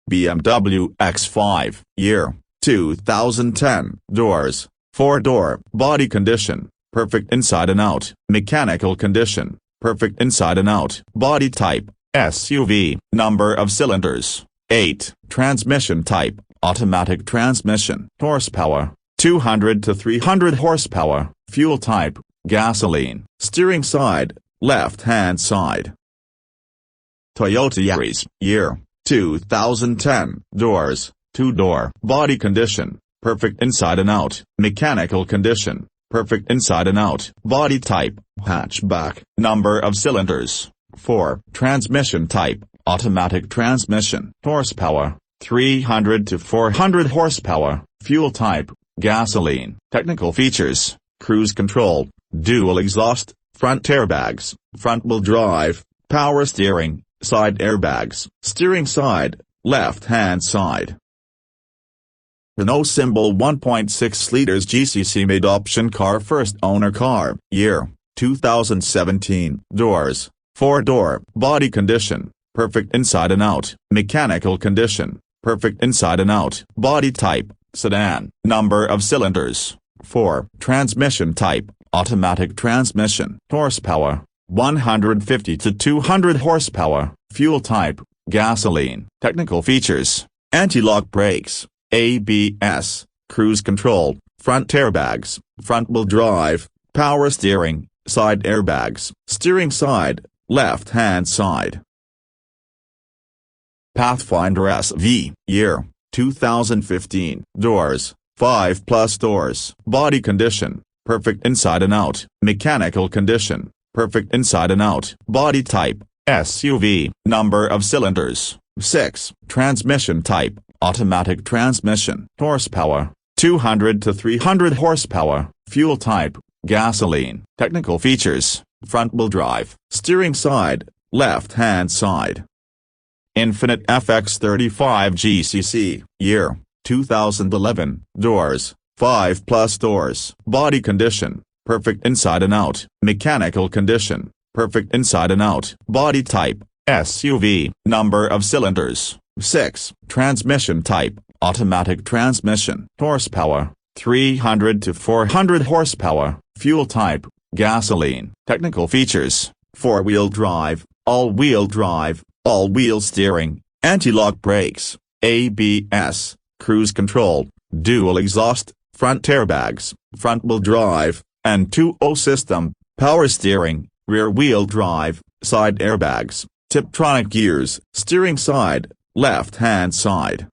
BMW X5, year, 2010, doors, 4-door, body condition, perfect inside and out, mechanical condition, perfect inside and out, body type, SUV, number of cylinders, 8, transmission type, automatic transmission, horsepower, 200 to 300 horsepower, fuel type, gasoline, steering side, left-hand side. Toyota Yaris, year, 2010, doors, 2-door, body condition, perfect inside and out, mechanical condition, perfect inside and out, body type, hatchback, number of cylinders, 4, transmission type, automatic transmission, horsepower, 300 to 400 horsepower, fuel type, gasoline, technical features, cruise control, dual exhaust, front airbags, front-wheel drive, power steering, side airbags, steering side, left-hand side. Renault symbol 1.6 liters GCC made option car first owner car, year, 2017, doors, 4-door, body condition, perfect inside and out, mechanical condition, perfect inside and out, body type, sedan, number of cylinders, 4, transmission type, automatic transmission, horsepower, 150 to 200 horsepower, fuel type, gasoline, technical features, anti-lock brakes, ABS, cruise control, front airbags, front-wheel drive, power steering, side airbags, steering side, left-hand side. Pathfinder SV, year, 2015, doors, 5+ doors, body condition, perfect inside and out, mechanical condition, perfect inside and out, body type, SUV, number of cylinders, 6, transmission type, automatic transmission, horsepower, 200 to 300 horsepower, fuel type, gasoline, technical features, front-wheel drive, steering side, left-hand side. Infiniti FX35 GCC, year, 2011, doors, 5+ doors, body condition, perfect inside and out, mechanical condition, perfect inside and out, body type, SUV, number of cylinders, 6, transmission type, automatic transmission, horsepower, 300 to 400 horsepower, fuel type, gasoline, technical features, 4-wheel drive, all-wheel steering, anti-lock brakes, ABS, cruise control, dual exhaust, front airbags, front-wheel drive, and 2.0 system, power steering, rear-wheel drive, side airbags, Tiptronic gears, steering side, left-hand side.